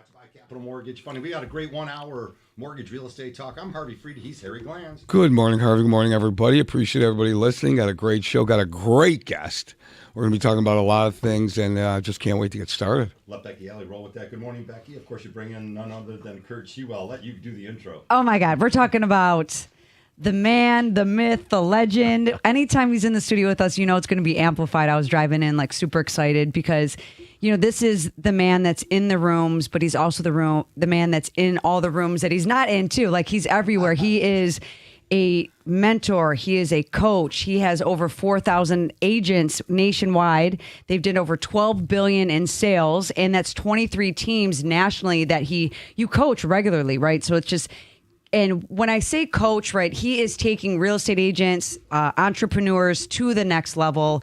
watching by Capital Mortgage. Funny, we got a great 1 hour mortgage real estate talk. I'm Harvey Frieda. He's Harry Glanz. Good morning, Harvey. Good morning, everybody. Appreciate everybody listening. Got a great show. Got a great guest. We're going to be talking about a lot of things, and just can't wait to get started. Let Becky Alley roll with that. Good morning, Becky. Of course, you bring in none other than Curt Shewell. I'll let you do the intro. Oh, my God. We're talking about the man, the myth, the legend. Anytime he's in the studio with us, you know it's going to be amplified. I was driving in like super excited because, you know, this is the man that's in the rooms, but he's also the man that's in all the rooms that he's not in too. Like he's everywhere. He is a mentor. He is a coach. He has over 4,000 agents nationwide. They've done over $12 billion in sales, and that's 23 teams nationally that you coach regularly, right? So it's just, and when I say coach, right, he is taking real estate agents, entrepreneurs to the next level,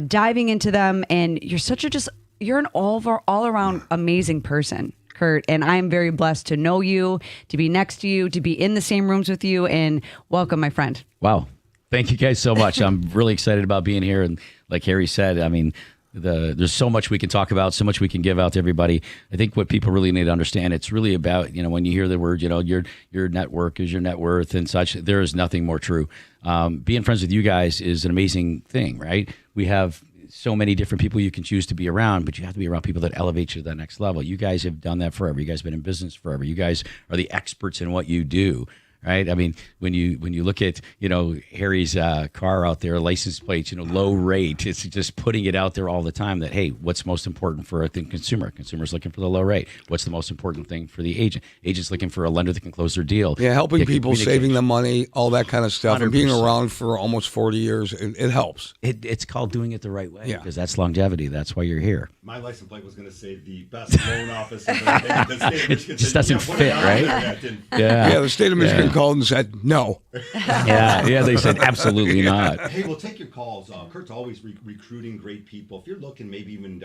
diving into them, and you're an all around amazing person, Curt, and I'm very blessed to know you, to be next to you, to be in the same rooms with you, and welcome, my friend. Wow. Thank you guys so much. I'm really excited about being here. And like Harry said, I mean, there's so much we can talk about, so much we can give out to everybody. I think what people really need to understand, it's really about, you know, when you hear the word, you know, your network is your net worth and such, there is nothing more true. Being friends with you guys is an amazing thing, right? We have so many different people you can choose to be around, but you have to be around people that elevate you to that next level. You guys have done that forever. You guys have been in business forever. You guys are the experts in what you do, right? I mean, when you look at, you know, Harry's car out there, license plates, you know, low rate, it's just putting it out there all the time that, hey, what's most important for the consumer? Consumer's looking for the low rate. What's the most important thing for the agent? Agent's looking for a lender that can close their deal. Yeah, helping people, saving them money, all that kind of stuff. 100%. And being around for almost 40 years, it helps. It's called doing it the right way, Yeah, because that's longevity. That's why you're here. My license plate was going to say the best loan office in the state of Michigan. It just doesn't fit, right? Yeah, the state of Michigan called and said, no. Yeah, they said absolutely not. Hey, we'll take your calls. Kurt's always recruiting great people. If you're looking, maybe even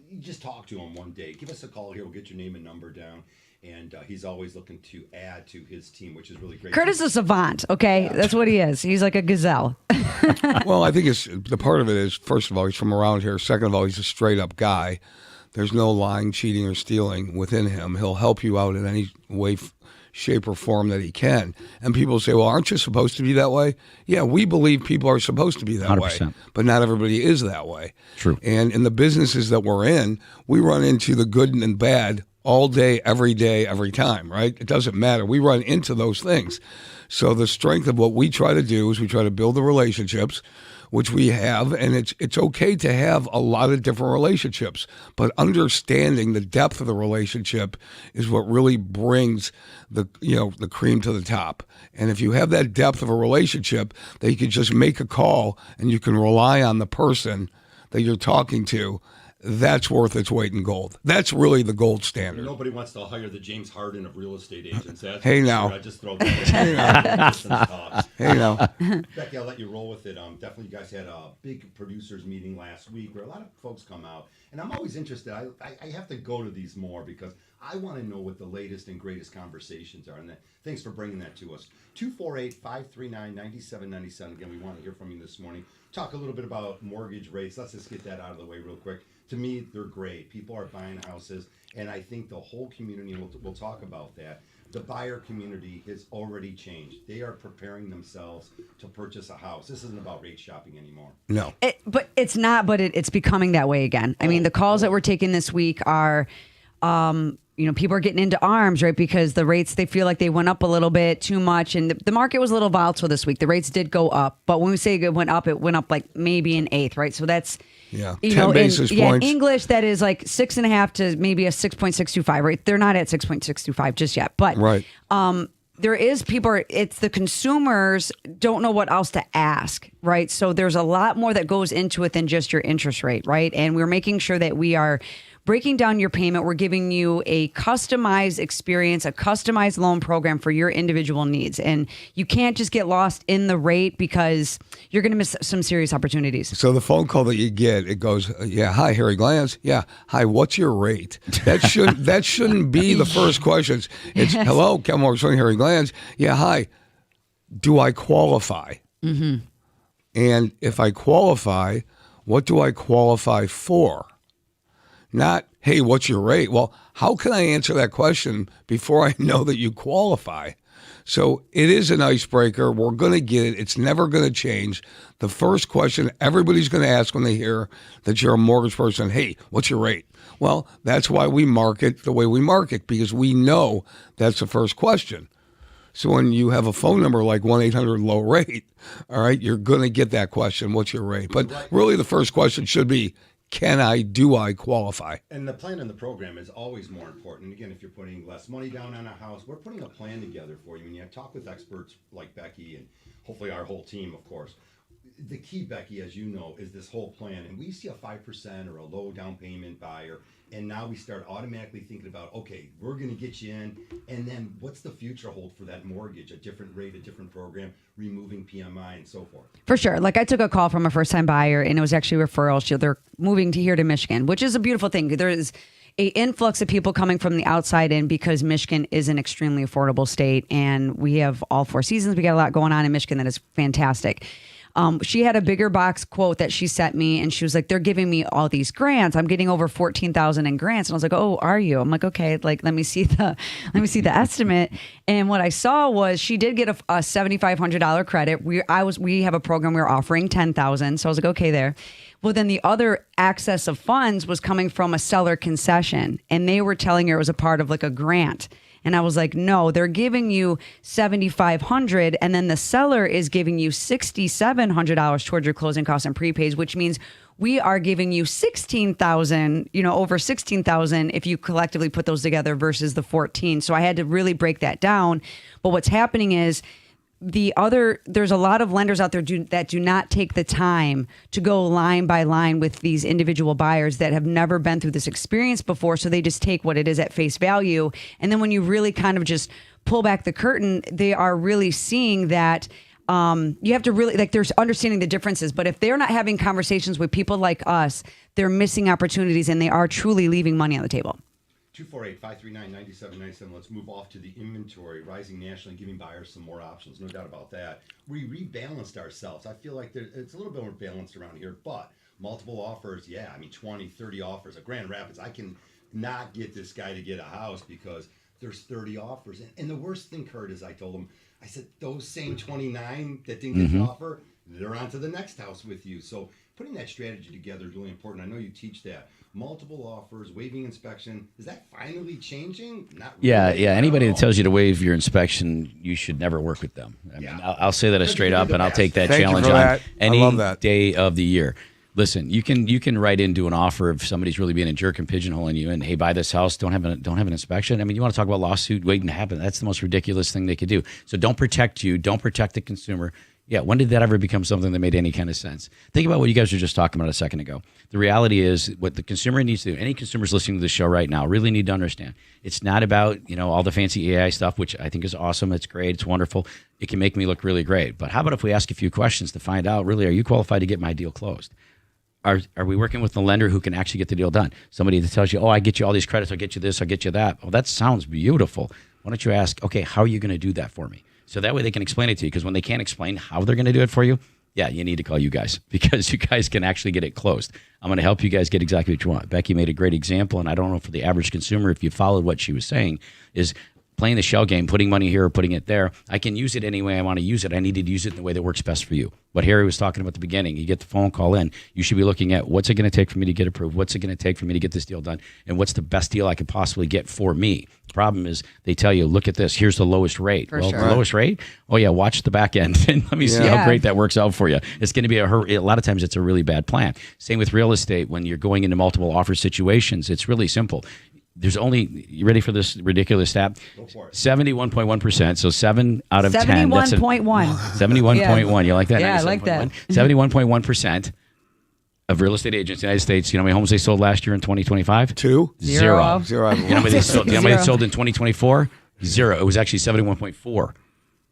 you just talk to him one day. Give us a call here. We'll get your name and number down. And he's always looking to add to his team, which is really great. Curt is a savant, okay? Yeah. That's what he is. He's like a gazelle. Well, I think the part of it is, first of all, he's from around here. Second of all, he's a straight up guy. There's no lying, cheating, or stealing within him. He'll help you out in any way, shape, or form that he can. And people say, well, aren't you supposed to be that way? Yeah, we believe people are supposed to be that 100%. way, but not everybody is that way. True. And in the businesses that we're in, we run into the good and bad all day, every time, right? It doesn't matter. We run into those things. So the strength of what we try to do is we try to build the relationships, which we have, and it's okay to have a lot of different relationships, but understanding the depth of the relationship is what really brings the cream to the top. And if you have that depth of a relationship, that you can just make a call and you can rely on the person that you're talking to, that's worth its weight in gold. That's really the gold standard. Nobody wants to hire the James Harden of real estate agents. That's hey, now. Sure. I just throw that Hey, now. Becky, I'll let you roll with it. Definitely, you guys had a big producers meeting last week where a lot of folks come out. And I'm always interested. I have to go to these more because I want to know what the latest and greatest conversations are. And thanks for bringing that to us. 248-539-9797. Again, we want to hear from you this morning. Talk a little bit about mortgage rates. Let's just get that out of the way real quick. To me, they're great. People are buying houses, and I think the whole community, we'll talk about that. The buyer community has already changed. They are preparing themselves to purchase a house. This isn't about rate shopping anymore. No. But it's not, but it's becoming that way again. I mean, the calls that we're taking this week are, people are getting into arms, right? Because the rates, they feel like they went up a little bit too much. And the market was a little volatile this week. The rates did go up. But when we say it went up like maybe an eighth, right? So that's, 10 basis points. Yeah, in English, that is like 6.5 to maybe a 6.625, right? They're not at 6.625 just yet. But right. There is it's the consumers don't know what else to ask, right? So there's a lot more that goes into it than just your interest rate, right? And we're making sure that we are breaking down your payment. We're giving you a customized experience, a customized loan program for your individual needs. And you can't just get lost in the rate because you're going to miss some serious opportunities. So the phone call that you get, it goes, yeah, hi, Harry Glanz. Yeah, hi, what's your rate? That shouldn't be the first questions. It's, yes. Hello, Kelmore, Harry Glanz. Yeah, hi, do I qualify? Mm-hmm. And if I qualify, what do I qualify for? Not, hey, what's your rate? Well, how can I answer that question before I know that you qualify? So it is an icebreaker. We're going to get it. It's never going to change. The first question everybody's going to ask when they hear that you're a mortgage person, hey, what's your rate? Well, that's why we market the way we market, because we know that's the first question. So when you have a phone number like 1-800-LOW-RATE, all right, you're going to get that question, what's your rate? But really the first question should be, do I qualify? And the plan and the program is always more important. Again, if you're putting less money down on a house, we're putting a plan together for you. And you talk with experts like Becky and hopefully our whole team, of course. The key, Becky, as you know, is this whole plan. And we see a 5% or a low down payment buyer. And now we start automatically thinking about, okay, we're going to get you in. And then what's the future hold for that mortgage? A different rate, a different program, removing PMI and so forth. For sure. Like I took a call from a first-time buyer, and it was actually a referral. They're moving here to Michigan, which is a beautiful thing. There is an influx of people coming from the outside in because Michigan is an extremely affordable state, and we have all four seasons. We got a lot going on in Michigan that is fantastic. She had a bigger box quote that she sent me, and she was like, they're giving me all these grants. I'm getting over 14,000 in grants. And I was like, oh, are you? I'm like, okay, like, let me see the estimate. And what I saw was she did get a $7,500 credit. We have a program, we were offering 10,000. So I was like, okay, there. Well, then the other access of funds was coming from a seller concession, and they were telling her it was a part of like a grant. And I was like, no, they're giving you $7,500, and then the seller is giving you $6,700 towards your closing costs and prepays, which means we are giving you $16,000, over $16,000 if you collectively put those together versus the 14. So I had to really break that down. But what's happening is there's a lot of lenders out there that do not take the time to go line by line with these individual buyers that have never been through this experience before. So they just take what it is at face value. And then when you really kind of just pull back the curtain, they are really seeing that you have to really, like, there's understanding the differences. But if they're not having conversations with people like us, they're missing opportunities, and they are truly leaving money on the table. 248-539-9797. Let's move off to the inventory, rising nationally, giving buyers some more options. No doubt about that. We rebalanced ourselves. I feel like it's a little bit more balanced around here, but multiple offers, 20, 30 offers. At Grand Rapids, I can not get this guy to get a house because there's 30 offers. And the worst thing, Curt, is I told him, I said, those same 29 that didn't get the offer, they're on to the next house with you. So putting that strategy together is really important. I know you teach that. Multiple offers, waiving inspection. Is that finally changing? Not really. Yeah. Anybody that tells you to waive your inspection, you should never work with them. I mean, I'll say that straight up, and I'll take that challenge on any day of the year. Listen, you can write into an offer if somebody's really being a jerk and pigeonholing you, and hey, buy this house, don't have an inspection. I mean, you want to talk about lawsuit waiting to happen? That's the most ridiculous thing they could do. So don't protect you, don't protect the consumer. Yeah, when did that ever become something that made any kind of sense? Think about what you guys were just talking about a second ago. The reality is what the consumer needs to do, any consumers listening to the show right now really need to understand. It's not about, all the fancy AI stuff, which I think is awesome. It's great. It's wonderful. It can make me look really great. But how about if we ask a few questions to find out, really, are you qualified to get my deal closed? Are we working with a lender who can actually get the deal done? Somebody that tells you, oh, I get you all these credits, I'll get you this, I'll get you that. Well, that sounds beautiful. Why don't you ask, okay, how are you going to do that for me? So that way they can explain it to you, because when they can't explain how they're going to do it for you, you need to call you guys, because you guys can actually get it closed. I'm going to help you guys get exactly what you want. Becky made a great example, and I don't know for the average consumer, if you followed what she was saying, is playing the shell game, putting money here or putting it there. I can use it any way I want to use it. I need to use it in the way that works best for you. What Harry was talking about at the beginning, you get the phone call in, you should be looking at what's it going to take for me to get approved? What's it going to take for me to get this deal done? And what's the best deal I could possibly get for me? The problem is they tell you, look at this, here's the lowest rate. The lowest rate? Oh yeah, watch the back end and let me see how great that works out for you. It's going to be a lot of times it's a really bad plan. Same with real estate. When you're going into multiple offer situations, it's really simple. There's only, you ready for this ridiculous stat? 71.1%. So 7 out of 10. 71.1. 71.1. You like that? Yeah, I like that. 71.1% of real estate agents in the United States. You know how many homes they sold last year in 2025? 2? Zero. Zero. You know how many they sold? You know how many they sold in 2024? 0. It was actually 71.4.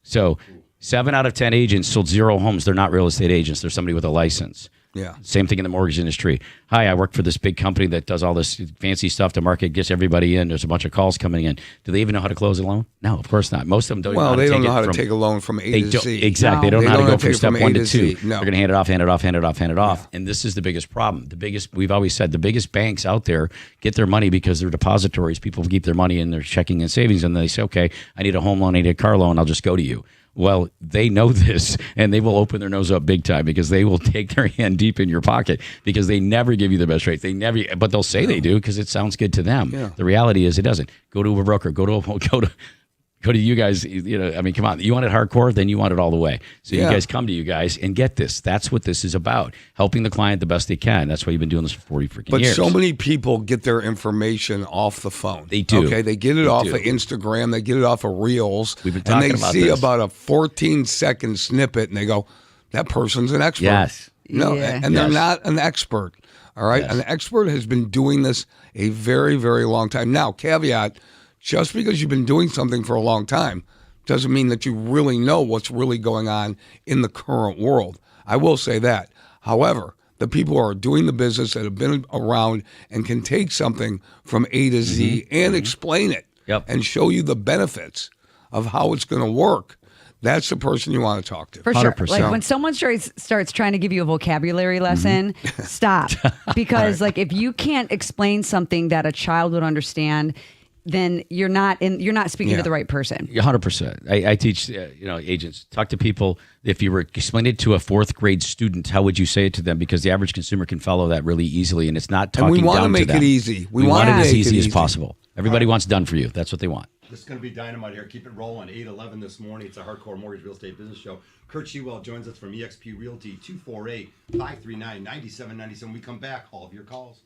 So 7 out of 10 agents sold 0 homes. They're not real estate agents. They're somebody with a license. Yeah. Same thing in the mortgage industry. Hi, I work for this big company that does all this fancy stuff to market, gets everybody in. There's a bunch of calls coming in. Do they even know how to close a loan? No, of course not. Most of them don't. Well, even they don't know it how to from- take a loan from A They to don't, Z. exactly. No. They don't know how to go take from it step from A 1 to to 2. Z. No. They're going to hand it off, hand it off, hand it off, hand it off. And this is the biggest problem. We've always said the biggest banks out there get their money because they're depositories. People keep their money in their checking and savings, and they say, okay, I need a home loan, I need a car loan, I'll just go to you. Well, they know this, and they will open their nose up big time because they will take their hand deep in your pocket because they never give you the best rate. They never, but they'll say they do because it sounds good to them. Yeah. The reality is it doesn't. Go to a broker. Go to you guys. I mean, come on. You want it hardcore, then you want it all the way. So Yeah. you guys come to you guys and get this. That's what this is about. Helping the client the best they can. That's why you've been doing this for 40 freaking But years. so many people get their information off the phone. They do. Okay, they get it They off do. of Instagram. They get it off of Reels. We've been and talking they about see this. about a 14-second snippet, and they go, "That person's an expert." Yes. No, Yeah. and they're Yes. not an expert. All right, Yes. an expert has been doing this a very, very long time. Now, caveat: just because you've been doing something for a long time doesn't mean that you really know what's really going on in the current world. I will say that. However, the people who are doing the business that have been around and can take something from A to Z and explain it Yep. and show you the benefits of how it's going to work, that's the person you want to talk to. For sure. 100%. Like when someone starts trying to give you a vocabulary lesson, stop. Because like if you can't explain something that a child would understand, then you're not speaking Yeah. to the right person. 100%. I teach agents, talk to people. If you were explaining it to a 4th grade student, how would you say it to them? Because the average consumer can follow that really easily, and it's not And talking we want to down make them. it easy. We want want to it as make easy it as easy. possible. Everybody wants done for you. That's what they want. This is going to be dynamite here. Keep it rolling. 8:11 this morning. It's a Hardcore Mortgage Real Estate Business Show. Curt Shewell joins us from eXp Realty, 248-539-9797. We come back. All of your calls.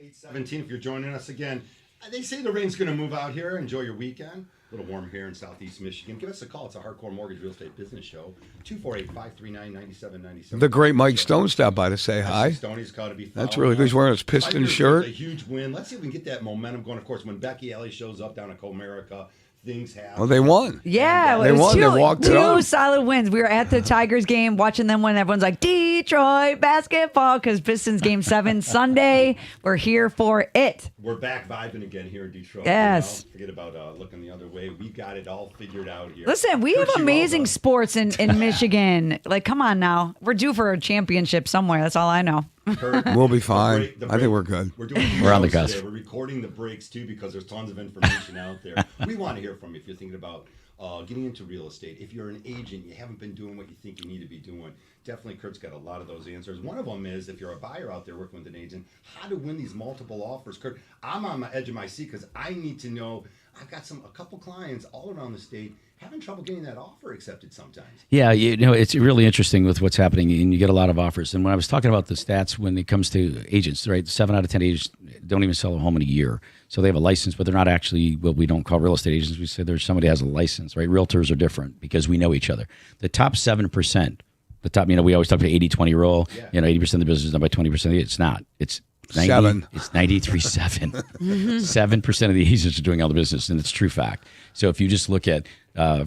8:17. If you're joining us again, they say the rain's going to move out here. Enjoy your weekend. A little warm here in Southeast Michigan. Give us a call. It's a Hardcore Mortgage Real Estate Business Show. 248-539-9797. The great Mike Stone stopped by to say hi. Stoney's got to be. That's really good. He's wearing his Piston shirt. A huge win. Let's see if we can get that momentum going. Of course, when Becky Ellie shows up down at Comerica, things happen. Well, they won. Yeah, They it was won. They walked it off. two solid wins. We were at the Tigers game watching them win. Everyone's like, Detroit basketball, because Pistons game 7 Sunday. We're here for it. We're back vibing again here in Detroit. Yes. Forget about looking the other way. We got it all figured out here. Listen, we Curt have Shewell, amazing though. sports in Michigan. Like, come on now. We're due for a championship somewhere. That's all I know. Kurt, We'll be fine. the I think we're good. We're on the shows cusp. today. We're recording the breaks too because there's tons of information out there. We want to hear from you if you're thinking about getting into real estate. If you're an agent, you haven't been doing what you think you need to be doing. Definitely, Kurt's got a lot of those answers. One of them is if you're a buyer out there working with an agent, how to win these multiple offers. Kurt, I'm on the edge of my seat because I need to know. I've got a couple clients all around the state having trouble getting that offer accepted sometimes. Yeah, it's really interesting with what's happening, and you get a lot of offers. And when I was talking about the stats when it comes to agents, right, 7 out of 10 agents don't even sell a home in a year. So they have a license, but they're not actually what we don't call real estate agents. We say there's somebody has a license, right? Realtors are different because we know each other. The top 7%, we always talk about 80-20 rule. Yeah. 80% of the business is done by 20%. It's not. It's 90, 7. It's 93.7. 7% of the agents are doing all the business, and it's true fact. So if you just look at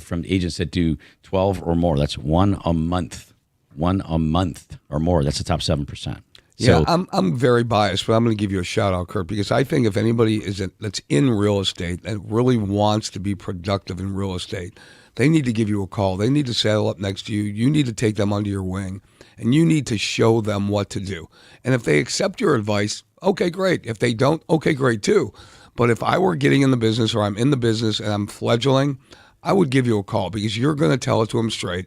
from agents that do 12 or more, that's one a month or more. That's the top 7%. Yeah, So I'm very biased, but I'm going to give you a shout out, Kurt, because I think if anybody that's in real estate and really wants to be productive in real estate, they need to give you a call. They need to saddle up next to you. You need to take them under your wing, and you need to show them what to do. And if they accept your advice, okay, great. If they don't, okay, great too. But if I were getting in the business or I'm in the business and I'm fledgling, I would give you a call because you're going to tell it to them straight.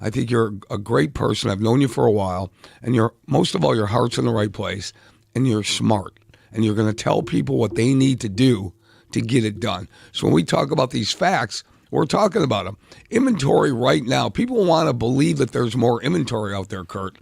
I think you're a great person. I've known you for a while, and most of all, your heart's in the right place, and you're smart, and you're going to tell people what they need to do to get it done. So when we talk about these facts, we're talking about them. Inventory right now, people want to believe that there's more inventory out there, Kurt.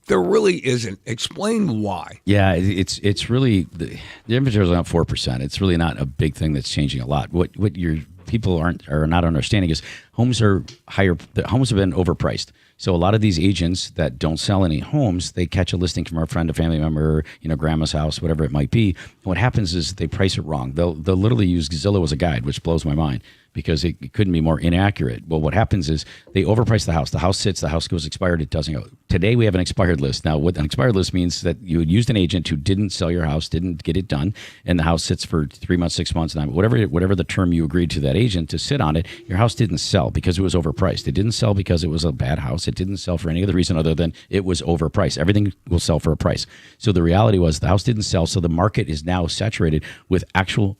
There really isn't. Explain why. yeah, it's really the inventory is around 4%. It's really not a big thing that's changing a lot. What your people are not understanding is homes are higher. The homes have been overpriced. So a lot of these agents that don't sell any homes, they catch a listing from a friend, a family member, grandma's house, whatever it might be. And what happens is they price it wrong. They'll literally use Zillow as a guide, which blows my mind because it couldn't be more inaccurate. Well, what happens is they overprice the house. The house sits, the house goes expired, it doesn't go. Today we have an expired list. Now, what an expired list means that you used an agent who didn't sell your house, didn't get it done, and the house sits for 3 months, 6 months, and whatever the term you agreed to that agent to sit on it, your house didn't sell because it was overpriced. It didn't sell because it was a bad house. It didn't sell for any other reason other than it was overpriced. Everything will sell for a price. So the reality was the house didn't sell, so the market is now saturated with actual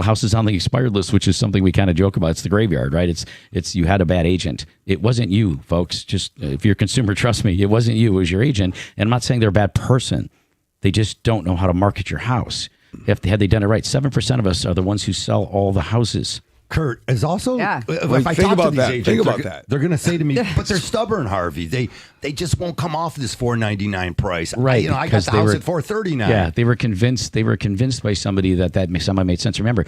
houses on the expired list, which is something we kind of joke about. It's the graveyard, right? It's you had a bad agent. It wasn't you, folks. Just if you're a consumer, trust me, it wasn't you. It was your agent. And I'm not saying they're a bad person. They just don't know how to market your house. Had they done it right, 7% of us are the ones who sell all the houses. Kurt is also. Yeah. If I think talk about to these that. agents, Think about that. They're going to say to me, "But they're stubborn, Harvey. They just won't come off this $499 price. Right, I got because the they house were- at $439. Yeah, they were convinced by somebody that somehow made sense. Remember,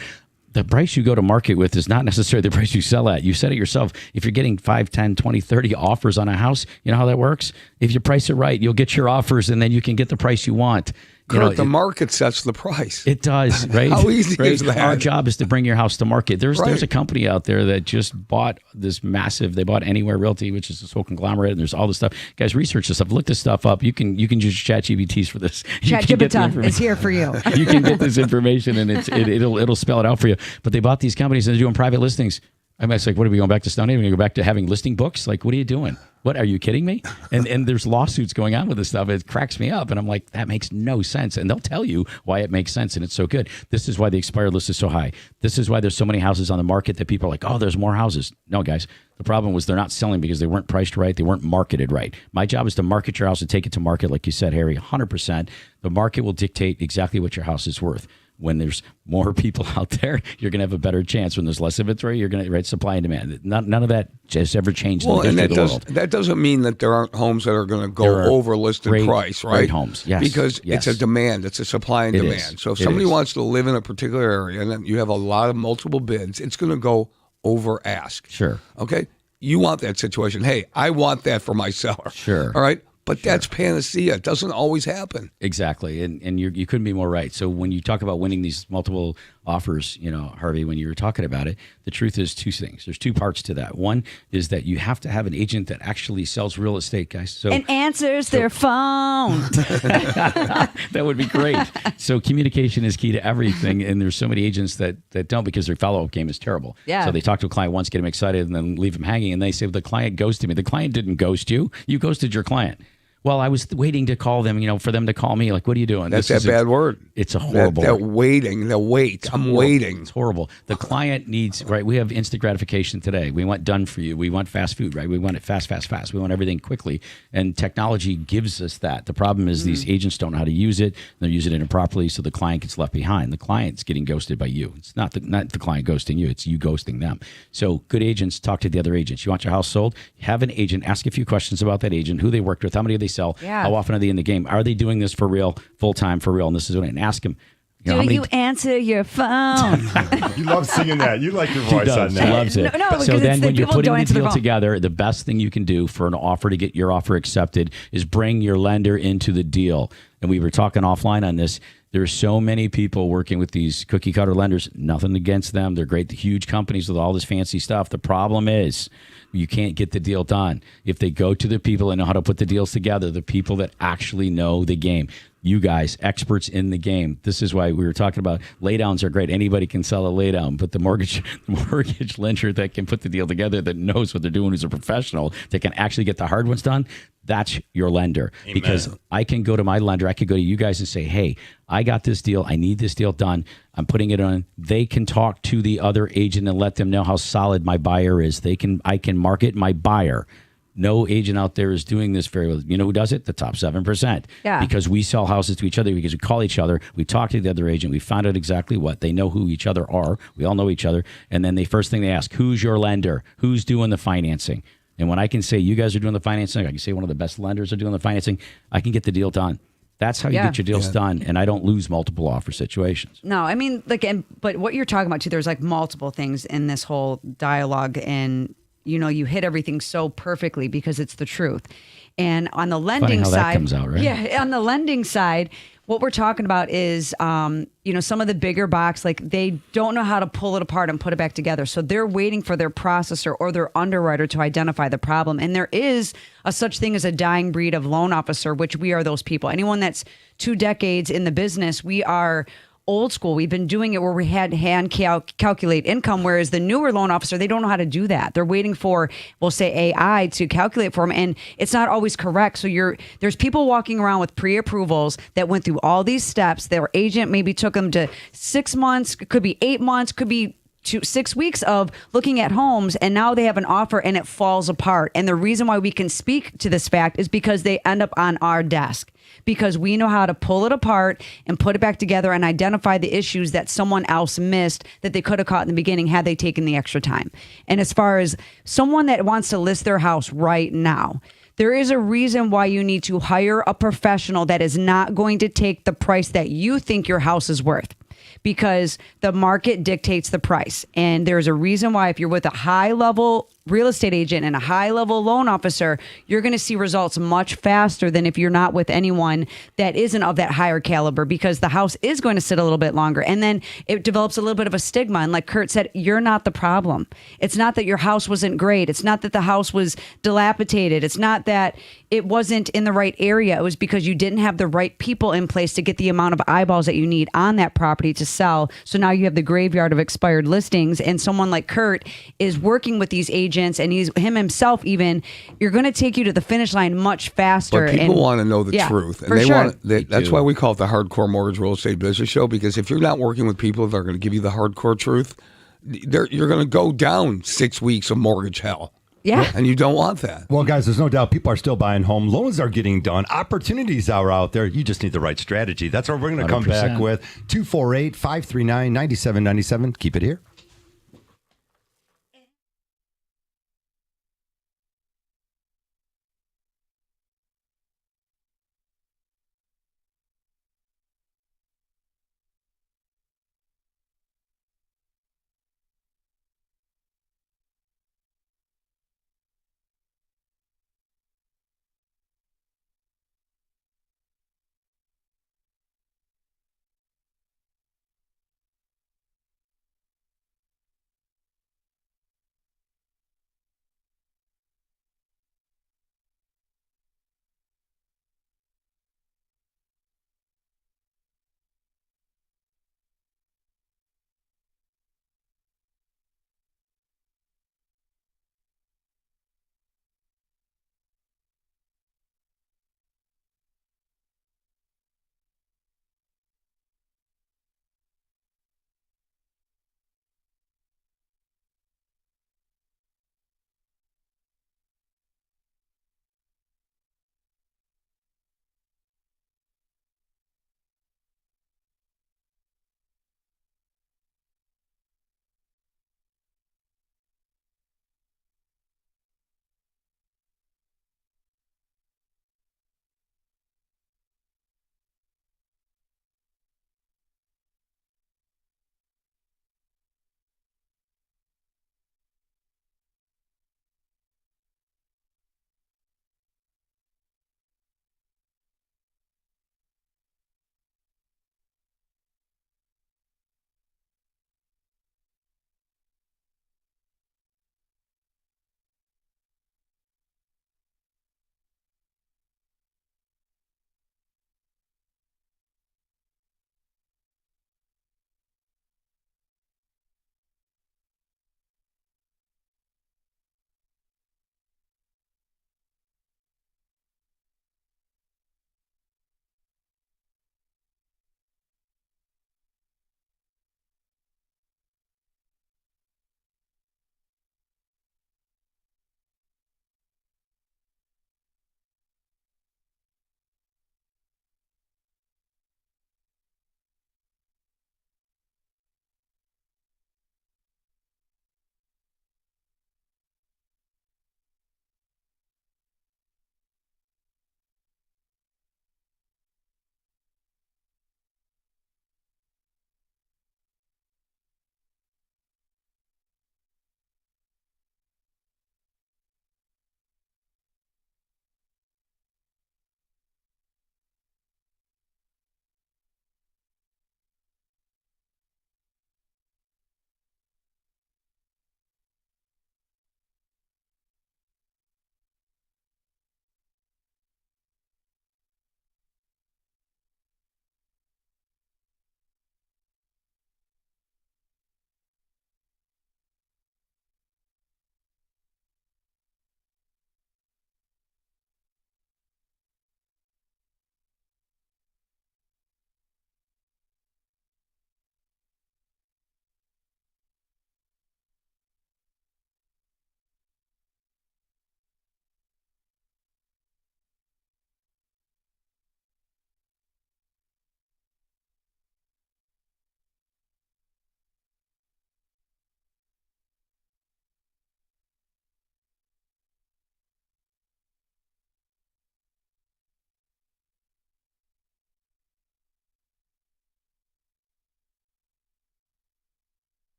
the price you go to market with is not necessarily the price you sell at. You said it yourself. If you're getting 5, 10, 20, 30 offers on a house, you know how that works? If you price it right, you'll get your offers and then you can get the price you want. Kurt, the market sets the price. It does, right? How easy right? is that? Our job is to bring your house to market. There's Right. a company out there that just bought they bought Anywhere Realty, which is this whole conglomerate, and there's all this stuff. Guys, research this stuff. Look this stuff up. You can use ChatGPTs for this. You can get the ChatGPT information. is here for you. You can get this information and it'll spell it out for you. But they bought these companies and they're doing private listings. I mean, it's like, what are we going back to Stony? Are we going to go back to having listing books? Like, what are you doing? What, are you kidding me? And there's lawsuits going on with this stuff. It cracks me up. And I'm like, that makes no sense. And they'll tell you why it makes sense. And it's so good. This is why the expired list is so high. This is why there's so many houses on the market that people are like, oh, there's more houses. No, guys. The problem was they're not selling because they weren't priced right. They weren't marketed right. My job is to market your house and take it to market. Like you said, Harry, 100%. The market will dictate exactly what your house is worth. When there's more people out there, you're going to have a better chance. When there's less inventory, you're going to right supply and demand. None of that just ever changed in the history of the world. That doesn't mean that there aren't homes that are going to go There are over listed price, right? great homes, yes, Because yes. it's a demand. It's a supply and It demand. is. So if It somebody is. wants to live in a particular area and then you have a lot of multiple bids, it's going to go over ask. Sure. Okay? You want that situation. Hey, I want that for my seller. Sure. All right? But that's panacea. It doesn't always happen. Exactly, and you couldn't be more right. So when you talk about winning these multiple offers, Harvey, when you were talking about it, the truth is two things. There's two parts to that. One is that you have to have an agent that actually sells real estate, guys. So And answers their phone. that would be great. So communication is key to everything, and there's so many agents that don't because their follow-up game is terrible. Yeah. So they talk to a client once, get them excited, and then leave them hanging, and they say, well, the client ghosted me. The client didn't ghost you. You ghosted your client. Well, I was waiting to call them, for them to call me. Like, what are you doing? That's that bad word. It's a horrible That waiting, the wait. I'm waiting. It's horrible. The client needs, right? We have instant gratification today. We want done for you. We want fast food, right? We want it fast, fast, fast. We want everything quickly. And technology gives us that. The problem is these agents don't know how to use it. They're using it improperly, so the client gets left behind. The client's getting ghosted by you. It's not the client ghosting you. It's you ghosting them. So good agents talk to the other agents. You want your house sold? Have an agent. Ask a few questions about that agent, who they worked with, how many do they sell, how often are they in the game? Are they doing this for real, full time, for real? And this is what, and ask them. Do you answer your phone? You love singing that. You like your voice on She that. loves it. No, so because then when you're people putting don't the answer their deal phone. together, the best thing you can do for an offer to get your offer accepted is bring your lender into the deal. And we were talking offline on this. There's so many people working with these cookie cutter lenders. Nothing against them. They're great, huge companies with all this fancy stuff. The problem is you can't get the deal done. If they go to the people that know how to put the deals together, the people that actually know the game. You guys, experts in the game. This is why we were talking about laydowns are great. Anybody can sell a laydown, but the mortgage lender that can put the deal together, that knows what they're doing, who's a professional, that can actually get the hard ones done, that's your lender. Amen. Because I can go to my lender, I could go to you guys and say, hey, I got this deal. I need this deal done. I'm putting it on. They can talk to the other agent and let them know how solid my buyer is. I can market my buyer. No agent out there is doing this very well. You know who does it? The top 7%. Yeah. Because we sell houses to each other, because we call each other, we talk to the other agent, we find out exactly what. They know who each other are. We all know each other. And then the first thing they ask, who's your lender? Who's doing the financing? And when I can say you guys are doing the financing, I can say one of the best lenders are doing the financing, I can get the deal done. That's how you get your deals done, and I don't lose multiple offer situations. No, I mean, but what you're talking about too, there's like multiple things in this whole dialogue, and you hit everything so perfectly because it's the truth. And on the lending Funny how side, that comes out, right? Yeah, on the lending side, what we're talking about is, some of the bigger box, like they don't know how to pull it apart and put it back together. So they're waiting for their processor or their underwriter to identify the problem. And there is a such thing as a dying breed of loan officer, which we are those people. Anyone that's 2 decades in the business, we are old school. We've been doing it where we had hand calculate income, whereas the newer loan officer, they don't know how to do that. They're waiting for, we'll say, AI to calculate for them, and it's not always correct. So there's people walking around with pre-approvals that went through all these steps. Their agent maybe took them to 6 months, could be 8 months, could be 6 weeks of looking at homes, and now they have an offer and it falls apart. And the reason why we can speak to this fact is because they end up on our desk, because we know how to pull it apart and put it back together and identify the issues that someone else missed that they could have caught in the beginning had they taken the extra time. And as far as someone that wants to list their house right now, there is a reason why you need to hire a professional that is not going to take the price that you think your house is worth, because the market dictates the price. And there's a reason why if you're with a high-level real estate agent and a high-level loan officer, you're going to see results much faster than if you're not with anyone that isn't of that higher caliber, because the house is going to sit a little bit longer. And then it develops a little bit of a stigma. And like Curt said, you're not the problem. It's not that your house wasn't great. It's not that the house was dilapidated. It's not that it wasn't in the right area. It was because you didn't have the right people in place to get the amount of eyeballs that you need on that property to sell. So now you have the graveyard of expired listings, and someone like Curt is working with these agents, and him himself even, you're going to take you to the finish line much faster. But people want to know the truth, and they sure. That's why we call it the Hardcore Mortgage Real Estate Business Show, because if you're not working with people that are going to give you the hardcore truth, you're going to go down 6 weeks of mortgage hell. Yeah. And you don't want that. Well, guys, there's no doubt people are still buying home. Loans are getting done. Opportunities are out there. You just need the right strategy. That's what we're going to come back 100%. with. 248-539-9797. Keep it here.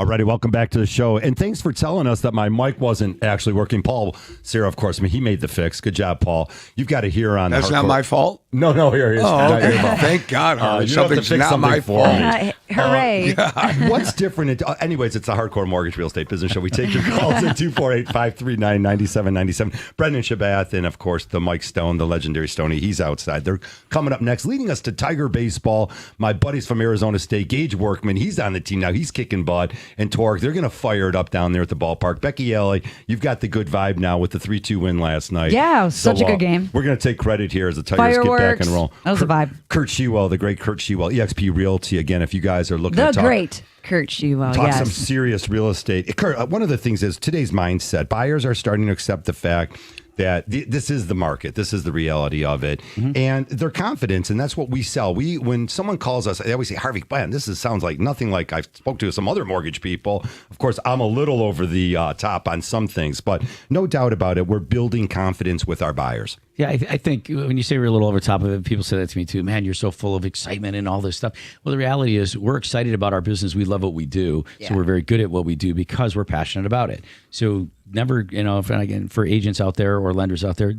Alrighty, welcome back to the show. And thanks for telling us that my mic wasn't actually working. Paul, Sarah, of course, he made the fix. Good job, Paul. You've got to hear on That's not my fault? No, here he is. Oh, okay. Thank God, Harvey. You don't have to Something's fix not something my for fault. me. Hooray. What's different? Anyways, it's the Hardcore Mortgage Real Estate Business Show. We take your calls at 248-539-9797. Brendan Shabath and, of course, the Mike Stone, the legendary Stoney. He's outside. They're coming up next, leading us to Tiger Baseball. My buddies from Arizona State, Gage Workman, he's on the team now. He's kicking butt. And Torque, they're going to fire it up down there at the ballpark. Becky Alley, you've got the good vibe now with the 3-2 win last night. Yeah, it was such a good game. We're going to take credit here as the Tigers get back and roll. That was a vibe. Curt Shewell, the great Curt Shewell, EXP Realty. Again, if you guys are looking to talk. Great Curt Shewell, Talk yes. some serious real estate. Curt, one of the things is today's mindset. Buyers are starting to accept the fact that this is the market. This is the reality of it. And their confidence, and that's what we sell. When someone calls us, they always say, Harvey, man, this sounds like nothing like I've spoke to some other mortgage people. Of course, I'm a little over the top on some things, but no doubt about it, we're building confidence with our buyers. Yeah, I think when you say we're a little over top of it, people say that to me too. Man, you're so full of excitement and all this stuff. Well, the reality is we're excited about our business. We love what we do. Yeah. So we're very good at what we do because we're passionate about it. So never, again, for agents out there or lenders out there,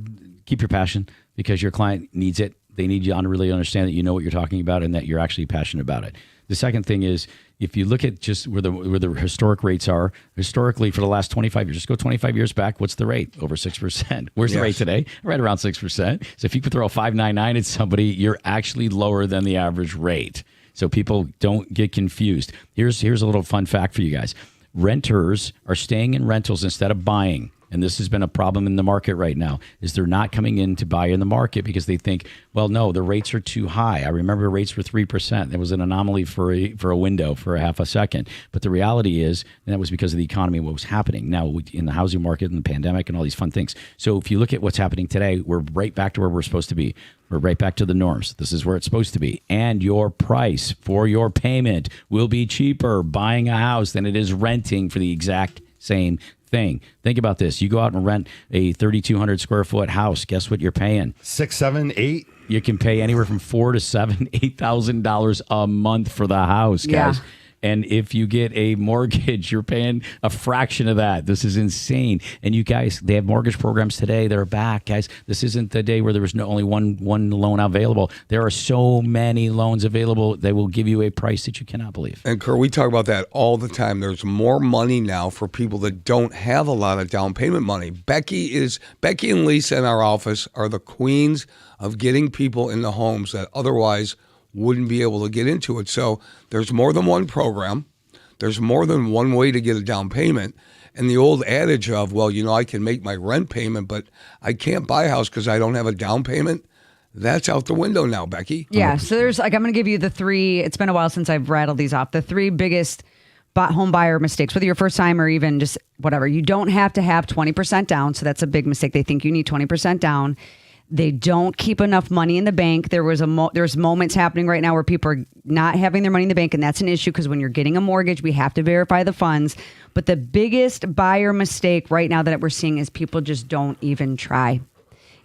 keep your passion because your client needs it. They need you to really understand that you know what you're talking about and that you're actually passionate about it. The second thing is, if you look at just where the historic rates are, historically for the last 25 years, just go 25 years back, what's the rate? Over 6%. Where's the rate today? Right around 6%. So if you could throw a 5.99 at somebody, you're actually lower than the average rate. So people don't get confused. Here's a little fun fact for you guys. Renters are staying in rentals instead of buying. And this has been a problem in the market right now, is they're not coming in to buy in the market because they think, well, no, the rates are too high. I remember rates were 3%. That was an anomaly for a window for a half a second. But the reality is, and that was because of the economy and what was happening now in the housing market and the pandemic and all these fun things. So if you look at what's happening today, we're right back to where we're supposed to be. We're right back to the norms. This is where it's supposed to be. And your price for your payment will be cheaper buying a house than it is renting for the exact same thing. Think about this. You go out and rent a 3,200 square foot house. Guess what you're paying? 6, 7, 8. You can pay anywhere from $4,000 to $7,000, $8,000 a month for the house, guys. Yeah. And if you get a mortgage, you're paying a fraction of that. This is insane. And you guys, they have mortgage programs today that are back, guys. This isn't the day where there was only one loan available. There are so many loans available. They will give you a price that you cannot believe. And Curt, we talk about that all the time. There's more money now for people that don't have a lot of down payment money. Becky and Lisa in our office are the queens of getting people into homes that otherwise wouldn't be able to get into it. So there's more than one program. There's more than one way to get a down payment. And the old adage of, well, I can make my rent payment, but I can't buy a house because I don't have a down payment. That's out the window now, Becky. Yeah. So there's I'm going to give you the three. It's been a while since I've rattled these off. The three biggest home buyer mistakes, whether you're first time or even just whatever. You don't have to have 20% down. So that's a big mistake. They think you need 20% down. They don't keep enough money in the bank. There's moments happening right now where people are not having their money in the bank, and that's an issue because when you're getting a mortgage, we have to verify the funds. But the biggest buyer mistake right now that we're seeing is people just don't even try.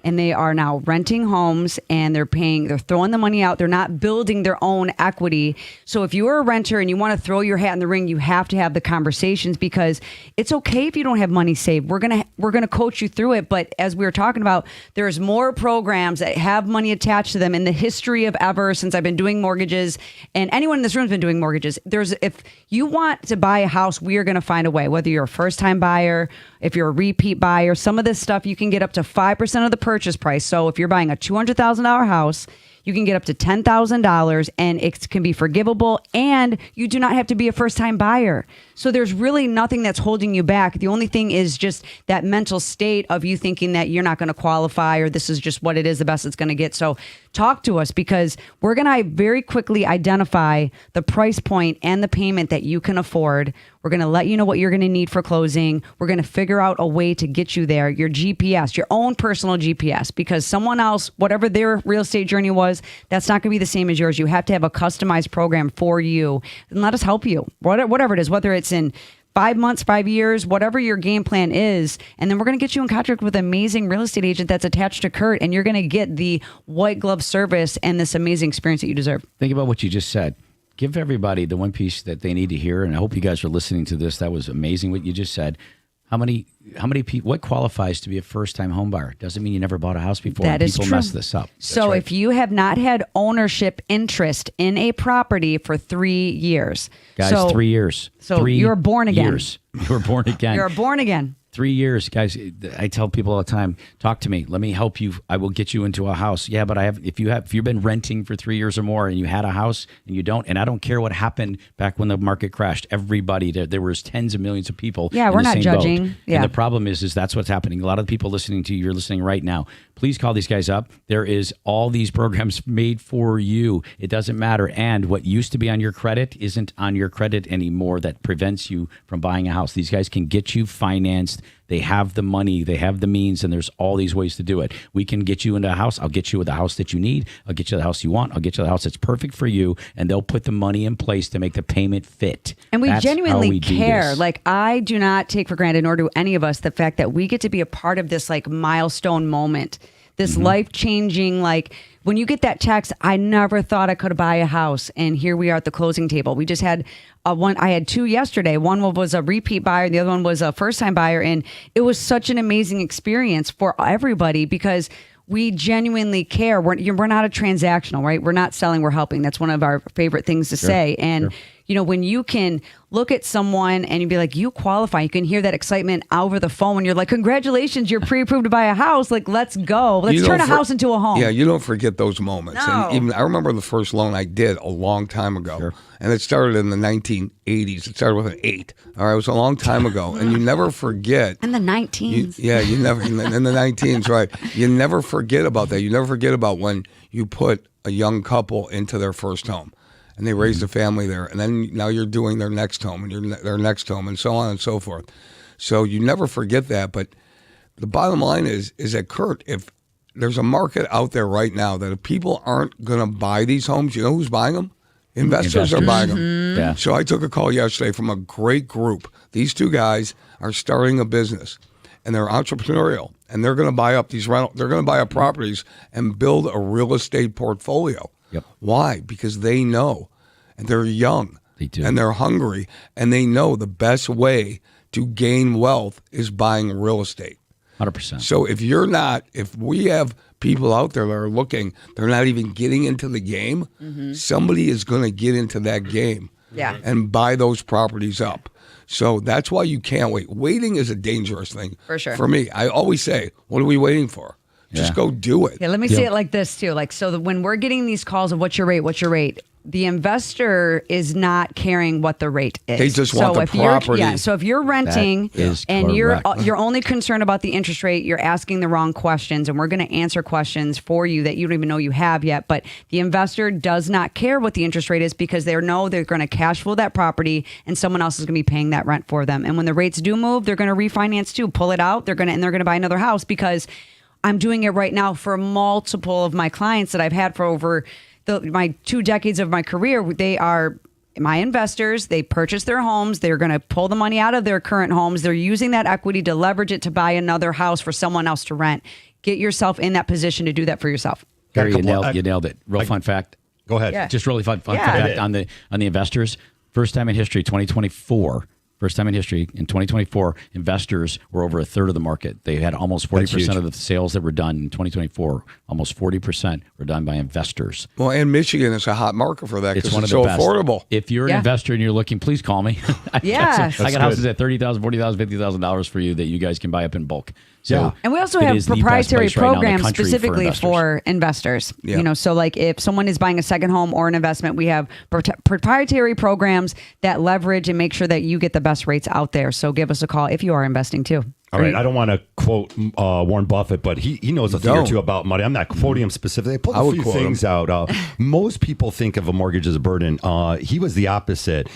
And they are now renting homes and they're throwing the money out. They're not building their own equity. So if you are a renter and you want to throw your hat in the ring, you have to have the conversations because it's okay if you don't have money saved. We're gonna coach you through it. But as we were talking about, there's more programs that have money attached to them in the history of ever since I've been doing mortgages. And anyone in this room has been doing mortgages. If you want to buy a house, we are going to find a way, whether you're a first time buyer, if you're a repeat buyer, some of this stuff you can get up to 5% of the purchase price. So if you're buying a $200,000 house, you can get up to $10,000 and it can be forgivable and you do not have to be a first-time buyer. So there's really nothing that's holding you back. The only thing is just that mental state of you thinking that you're not going to qualify or this is just what it is, the best it's going to get. So talk to us because we're going to very quickly identify the price point and the payment that you can afford. We're going to let you know what you're going to need for closing. We're going to figure out a way to get you there, your GPS, your own personal GPS, because someone else, whatever their real estate journey was, that's not going to be the same as yours. You have to have a customized program for you and let us help you, whatever it is, whether it's in 5 months, 5 years, whatever your game plan is. And then we're going to get you in contract with an amazing real estate agent that's attached to Curt, and you're going to get the white glove service and this amazing experience that you deserve. Think about what you just said. give everybody the one piece that they need to hear, and I hope you guys are listening to this. That was amazing what you just said. How many people? What qualifies to be a first-time home buyer? Doesn't mean you never bought a house before. That is people true. mess this up. So if you have not had ownership interest in a property for 3 years, Guys, so, 3 years. So 3 you're born again. Years. You're born again. You're born again. 3 years, guys. I tell people all the time, talk to me. Let me help you. I will get you into a house. Yeah, but if you've been renting for 3 years or more and you had a house and you don't, and I don't care what happened back when the market crashed. Everybody, there was tens of millions of people. Yeah, in we're the not same judging. boat. Yeah. And the problem is that's what's happening. A lot of the people listening to you, you're listening right now. Please call these guys up. There is all these programs made for you. It doesn't matter. And what used to be on your credit isn't on your credit anymore. That prevents you from buying a house. These guys can get you financed. They have the money, they have the means, and there's all these ways to do it. We can get you into a house. I'll get you with the house that you need. I'll get you the house you want. I'll get you the house that's perfect for you, and they'll put the money in place to make the payment fit. And we That's how genuinely we do care. this. Like, I do not take for granted, nor do any of us, the fact that we get to be a part of this like milestone moment, this life-changing, like, when you get that text, I never thought I could buy a house, and here we are at the closing table. We just had one. I had two yesterday. One was a repeat buyer, the other one was a first-time buyer, and it was such an amazing experience for everybody because we genuinely care. We're not a transactional, right? We're not selling, we're helping. That's one of our favorite things to say. And you know, when you can look at someone and you'd be like, you qualify, you can hear that excitement over the phone when you're like, congratulations, you're pre-approved to buy a house. Like, let's go. Let's turn a house into a home. Yeah, you don't forget those moments. No. And even I remember the first loan I did a long time ago. And it started in the 1980s. It started with an 8. All right, it was a long time ago. And you never forget. In the 19s. You never, in the 19s, right. You never forget about that. You never forget about when you put a young couple into their first home. And they raised a family there, and then now you're doing their next home, and their next home, and so on and so forth. So you never forget that. But the bottom line is that, Curt, if there's a market out there right now that if people aren't going to buy these homes, you know who's buying them? Investors are buying them. Yeah. So I took a call yesterday from a great group. These two guys are starting a business, and they're entrepreneurial, and they're going to buy up these they're going to buy up properties and build a real estate portfolio. Yep. Why? Because they know, and they're young, They do. and they're hungry, and they know the best way to gain wealth is buying real estate. 100%. So if we have people out there that are looking, they're not even getting into the game, somebody is going to get into that game and buy those properties up. So that's why you can't wait. Waiting is a dangerous thing. For sure. For me, I always say, what are we waiting for? Just go do it. Yeah, let me say it like this too. Like, so when we're getting these calls of what's your rate, the investor is not caring what the rate is. They just want the property. So if you're renting That is and correct. you're only concerned about the interest rate, you're asking the wrong questions, and we're going to answer questions for you that you don't even know you have yet. But the investor does not care what the interest rate is because they know they're going to cash flow that property, and someone else is going to be paying that rent for them. And when the rates do move, they're going to refinance too, pull it out. They're going to buy another house because I'm doing it right now for multiple of my clients that I've had for over my 2 decades of my career. They are my investors. They purchase their homes. They're going to pull the money out of their current homes. They're using that equity to leverage it to buy another house for someone else to rent. Get yourself in that position to do that for yourself. Gary, you nailed it. Real fun fact. Go ahead. Yeah. Just really fun fact on the investors. First time in history, 2024. First time in history, in 2024, investors were over a third of the market. They had almost 40% of the sales that were done in 2024. Almost 40% were done by investors. Well, and Michigan is a hot market for that It's because one it's of the so best. affordable. If you're an investor and you're looking, please call me. I got houses at $30,000, $40,000, $50,000 for you that you guys can buy up in bulk. So And we also it have is the best proprietary place right now in the programs country specifically for investors. You know, so like if someone is buying a second home or an investment, we have proprietary programs that leverage and make sure that you get the best rates out there. So give us a call if you are investing too. All right, I don't want to quote Warren Buffett, but he knows a thing or two about money. I'm not quoting him specifically. I pulled a few things out. Most people think of a mortgage as a burden. He was the opposite.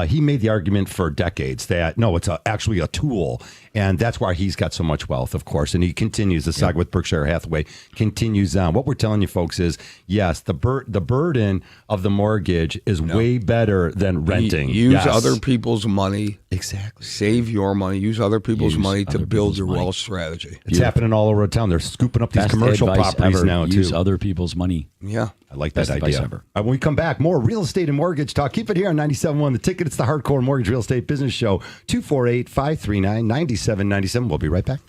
He made the argument for decades that, no, it's actually a tool. And that's why he's got so much wealth, of course. And he continues, the saga with Berkshire Hathaway continues on. What we're telling you folks is, yes, the burden of the mortgage is way better than renting. Use other people's money. Exactly. Save your money. Use other people's money to build your wealth strategy. It's happening all over town. They're scooping up these commercial properties now, too. Use other people's money. Yeah. I like Best that advice idea. ever. When we come back, more real estate and mortgage talk. Keep it here on 97.1 The Ticket. It's the Hardcore Mortgage Real Estate Business Show. 248-539-9797. We'll be right back.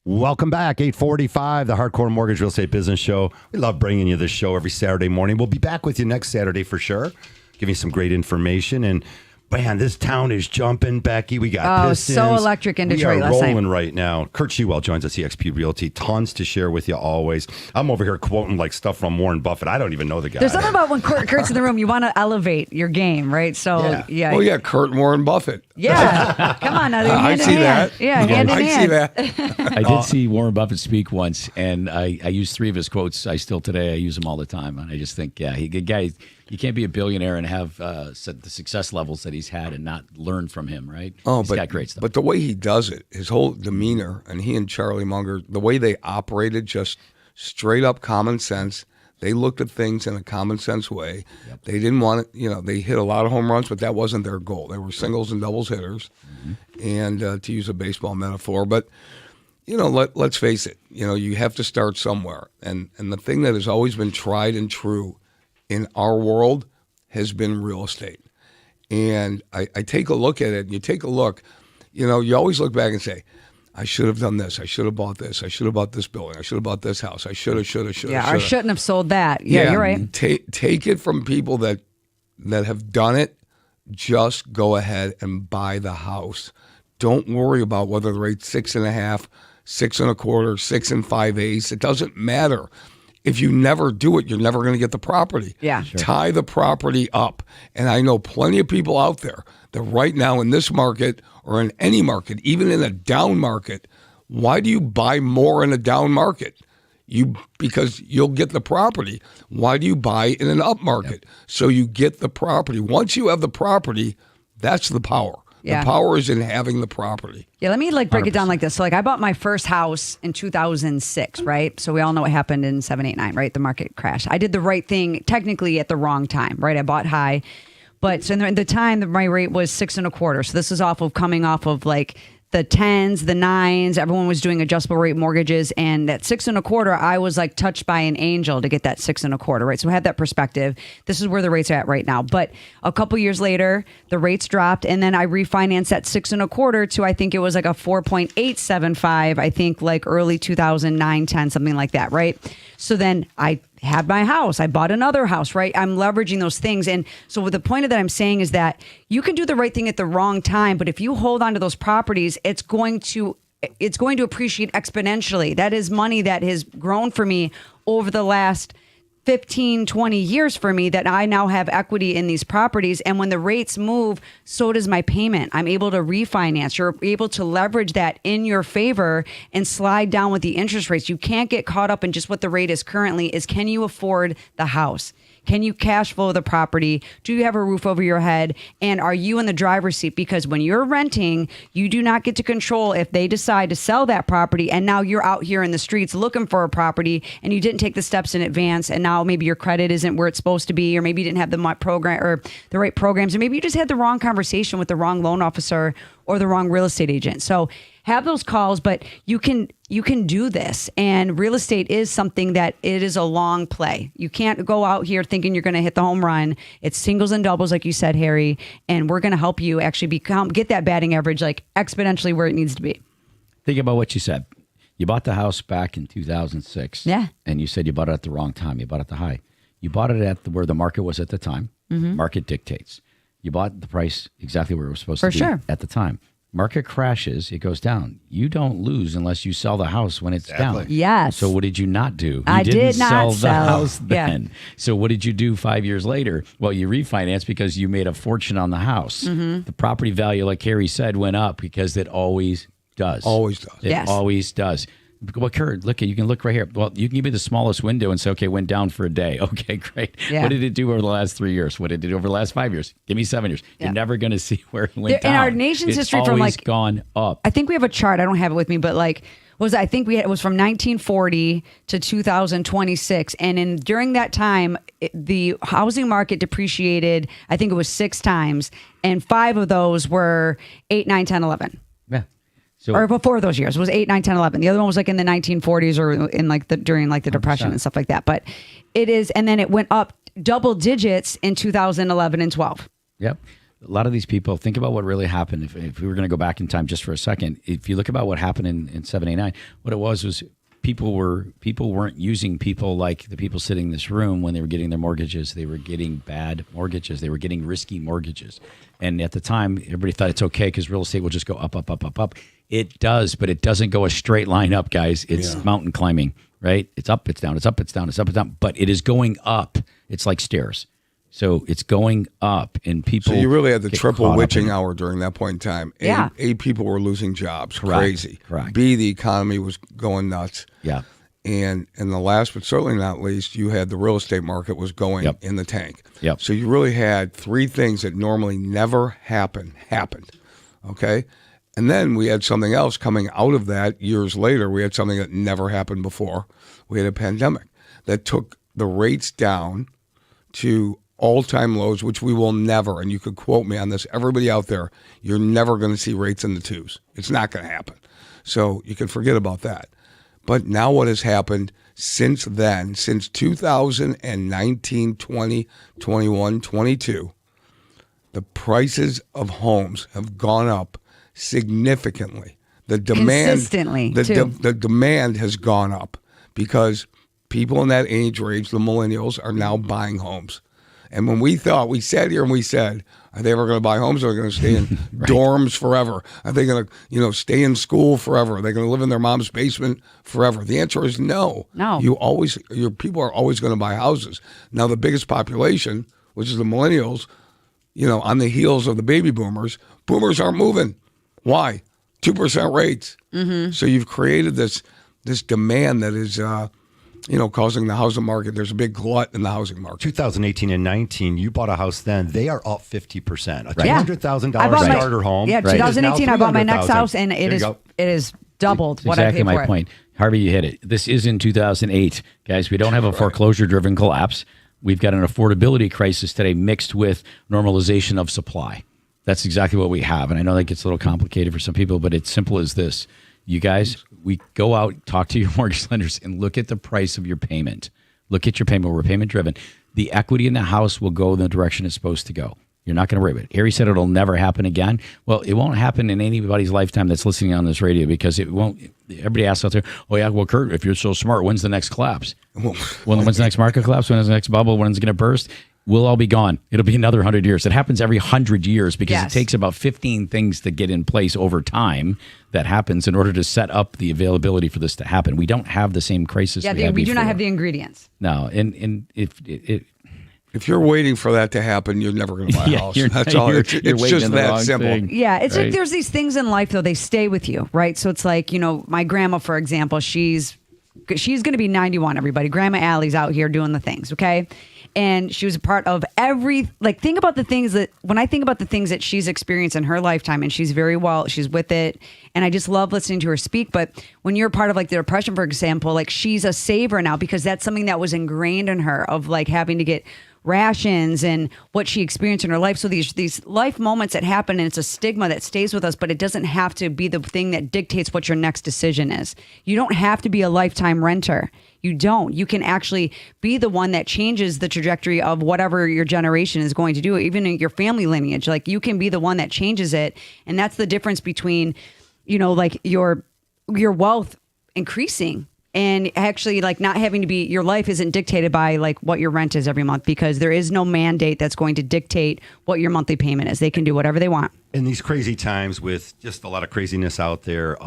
Welcome back, 845, the Hardcore Mortgage Real Estate Business Show. We love bringing you this show every Saturday morning. We'll be back with you next Saturday for sure, giving you some great information. And man, this town is jumping, Becky. We got Pistons. So electric in Detroit we are last night. rolling right now. Curt Shewell joins us, eXp Realty. Tons to share with you always. I'm over here quoting like stuff from Warren Buffett. I don't even know the guy. There's something about when Kurt's in the room, you want to elevate your game, right? So, yeah. Oh, yeah, Curt and Warren Buffett. Yeah. Come on now. I Hand in see hand. that. Yeah, hand in I hand. see that. I did see Warren Buffett speak once, and I used 3 of his quotes. I use them all the time, and I just think, yeah, he good guy. You can't be a billionaire and have the success levels that he's had and not learn from him, right? Oh, He's got great stuff. But the way he does it, his whole demeanor, and he and Charlie Munger, the way they operated, just straight up common sense. They looked at things in a common sense way. Yep. They didn't want it, they hit a lot of home runs, but that wasn't their goal. They were singles and doubles hitters, and to use a baseball metaphor. But, let's face it, you have to start somewhere. And the thing that has always been tried and true in our world has been real estate. And I take a look at it, and you take a look, you always look back and say, I should have done this. I should have bought this. I should have bought this building. I should have bought this house. I should have. Yeah, I shouldn't have sold that. Yeah, you're right. Take it from people that have done it. Just go ahead and buy the house. Don't worry about whether the rate's 6.5, 6 1/4, 6 5/8. It doesn't matter. If you never do it, you're never going to get the property. Yeah. Sure. Tie the property up. And I know plenty of people out there that right now in this market or in any market, even in a down market, why do you buy more in a down market? Because you'll get the property. Why do you buy in an up market? Yep. So you get the property. Once you have the property, that's the power. Yeah. The power is in having the property. Yeah, let me break 100%. It down like this. So I bought my first house in 2006, right? So we all know what happened in 7, 8, 9, right? The market crashed. I did the right thing technically at the wrong time, right? I bought high. But so in the time that my rate was 6 1/4. So this is coming off of the 10s, the 9s. Everyone was doing adjustable rate mortgages. And at 6 1/4, I was touched by an angel to get that 6 1/4, right? So I had that perspective. This is where the rates are at right now. But a couple years later, the rates dropped. And then I refinanced that 6 1/4 to, I think it was a 4.875, I think early 2009, 10, something like that, right? So then I had my house. I bought another house, right? I'm leveraging those things. And so the point of that I'm saying is that you can do the right thing at the wrong time, but if you hold on to those properties, it's going to appreciate exponentially. That is money that has grown for me over the last 15, 20 years for me, that I now have equity in these properties. And when the rates move, so does my payment. I'm able to refinance. You're able to leverage that in your favor and slide down with the interest rates. You can't get caught up in just what the rate is currently. Can you afford the house? Can you cash flow the property? Do you have a roof over your head? And are you in the driver's seat? Because when you're renting, you do not get to control if they decide to sell that property. And now you're out here in the streets looking for a property and you didn't take the steps in advance. And now maybe your credit isn't where it's supposed to be, or maybe you didn't have the program or the right programs, or maybe you just had the wrong conversation with the wrong loan officer or the wrong real estate agent. So have those calls, but you can do this. And real estate is something that it is a long play. You can't go out here thinking you're going to hit the home run. It's singles and doubles, like you said, Harry. And we're going to help you actually get that batting average exponentially where it needs to be. Think about what you said. You bought the house back in 2006. Yeah. And you said you bought it at the wrong time. You bought it at the high. You bought it at where the market was at the time. Mm-hmm. Market dictates. You bought the price exactly where it was supposed to be at the time. Market crashes, it goes down. You don't lose unless you sell the house when it's down. Yes. So what did you not do? I did not sell the house yeah. then. So what did you do 5 years later? Well, you refinanced because you made a fortune on the house. Mm-hmm. The property value, like Harry said, went up because it always does. Always does. It always does. Well, Curt, you can look right here. Well, you can give me the smallest window and say, okay, it went down for a day. Okay, great. Yeah. What did it do over the last 3 years? What did it do over the last 5 years? Give me 7 years. Yeah. You're never going to see where it went down. In our nation's history, it's always gone up. I think we have a chart. I don't have it with me, but it was from 1940 to 2026, and during that time, the housing market depreciated. I think it was 6 times, and 5 of those were 8, 9, 10, 11. Yeah. So, or before those years, it was 8, 9, 10, 11. The other one was in the 1940s or in during the Depression 100%. And stuff like that. But it is, and then it went up double digits in 2011 and 12. Yep. A lot of these people, think about what really happened. If we were going to go back in time just for a second, if you look about what happened in 7, 8, 9, what it was people weren't using people like the people sitting in this room when they were getting their mortgages. They were getting bad mortgages. They were getting risky mortgages. And at the time, everybody thought it's okay because real estate will just go up, up, up, up, up. It does, but it doesn't go a straight line up, guys. It's mountain climbing, right? It's up, it's down, it's up, it's down, it's up, it's down. But it is going up. It's like stairs. So it's going up, and people. So you really had the triple witching hour during that point in time. A, people were losing jobs. Correct. Crazy. Correct. B, the economy was going nuts. Yeah. And the last, but certainly not least, you had the real estate market was going Yep. in the tank. Yep. So you really had three things that normally never happened. Okay? And then we had something else coming out of that years later. We had something that never happened before. We had a pandemic that took the rates down to all-time lows, which we will never, and you could quote me on this, everybody out there, you're never going to see rates in the twos. It's not going to happen. So you can forget about that. But now what has happened since then, since 2019, 20, 21, 22, the prices of homes have gone up significantly. The demand, Consistently, too. the demand has gone up because people in that age range, the millennials, are now buying homes. And when we sat here and we said, are they ever going to buy homes? Or are they going to stay in dorms forever? Are they going to, stay in school forever? Are they going to live in their mom's basement forever? The answer is no. No. Your people are always going to buy houses. Now, the biggest population, which is the millennials, on the heels of the baby boomers aren't moving. Why? 2% rates. Mm-hmm. So you've created this demand that is, causing the housing market. There's a big glut in the housing market. 2018 and 19, you bought a house then. They are up 50%. A Yeah. $200,000 I bought my- starter home. Yeah, is now 2018, I bought my next $300,000. house, and There you go. it is doubled It's what I exactly paid my for it. point. Harvey, you hit it. This is in 2008. Guys, we don't have a foreclosure-driven collapse. We've got an affordability crisis today mixed with normalization of supply. That's exactly what we have. And I know that gets a little complicated for some people, but it's simple as this. You guys, we go out, talk to your mortgage lenders, and look at the price of your payment. Look at your payment. We're payment-driven. The equity in the house will go in the direction it's supposed to go. You're not going to worry about it. Harry said it'll never happen again. Well, it won't happen in anybody's lifetime that's listening on this radio because it won't. Everybody asks out there, oh, yeah, well, Curt, if you're so smart, when's the next collapse? When's the next market collapse? When's the next bubble? When's it going to burst? We'll all be gone. It'll be another 100 years. It happens every 100 years because Yes. it takes about 15 things to get in place over time that happens in order to set up the availability for this to happen. We don't have the same crisis Yeah, we had we do not before. have the ingredients. No, and If you're waiting for that to happen, you're never going to buy a house. you're- That's all. you're It's waiting just on the that wrong simple. thing. Yeah, it's like Right. there's these things in life though, they stay with you, right? So it's like, my grandma, for example, she's going to be 91, everybody. Grandma Allie's out here doing the things, okay? And she was a part of think about the things when I think about the things that she's experienced in her lifetime, and she's she's with it. And I just love listening to her speak. But when you're part of the Depression, for example, she's a saver now because that's something that was ingrained in her of having to get rations and what she experienced in her life. So these life moments that happen, and it's a stigma that stays with us, but it doesn't have to be the thing that dictates what your next decision is. You don't have to be a lifetime renter. You don't. You can actually be the one that changes the trajectory of whatever your generation is going to do, even in your family lineage. You can be the one that changes it. And that's the difference between, your wealth increasing and actually not having to be, your life isn't dictated by what your rent is every month, because there is no mandate that's going to dictate what your monthly payment is. They can do whatever they want. In these crazy times with just a lot of craziness out there,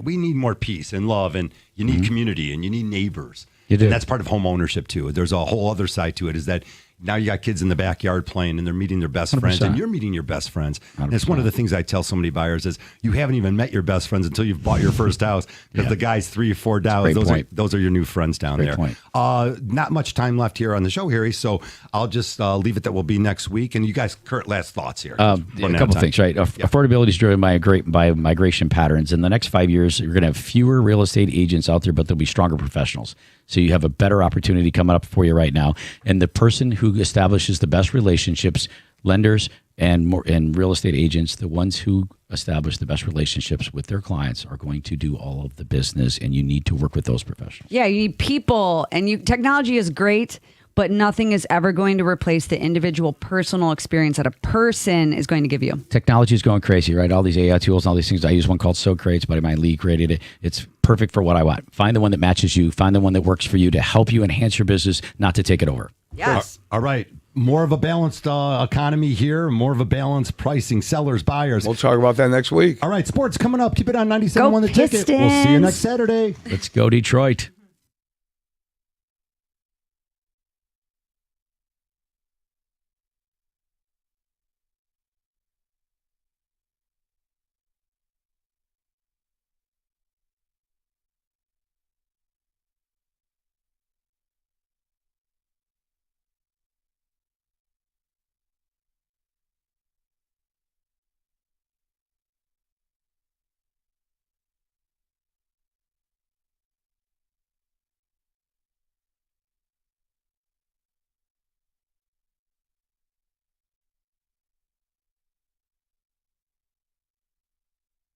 we need more peace and love, and you need community, and you need neighbors. You do. And that's part of home ownership too. There's a whole other side to it, is that now you got kids in the backyard playing, and they're meeting their best friends, 100%. and you're meeting your best friends. And it's one of the things I tell so many buyers is you haven't even met your best friends until you've bought your first house, because the guys 3 or 4 down, Great point. those are your new friends down Great there. point. Not much time left here on the show, Harry, so I'll just leave it that we'll be next week. And you guys, Curt, last thoughts here. A couple things, right? Affordability is driven by migration patterns. In the next 5 years, you're going to have fewer real estate agents out there, but there'll be stronger professionals. So you have a better opportunity coming up for you right now. And the person who establishes the best relationships, lenders and real estate agents, the ones who establish the best relationships with their clients are going to do all of the business, and you need to work with those professionals. Yeah, you need people, and technology is great, but nothing is ever going to replace the individual personal experience that a person is going to give you. Technology is going crazy, right? All these AI tools and all these things. I use one called SoCrate. It's buddy of mine, Lee, created it. It's perfect for what I want. Find the one that matches you. Find the one that works for you to help you enhance your business, not to take it over. Yes. All right. More of a balanced economy here, more of a balanced pricing, sellers, buyers. We'll talk about that next week. All right, sports coming up. Keep it on 97.1 The Ticket. We'll see you Pistons. next Saturday. Let's go, Detroit.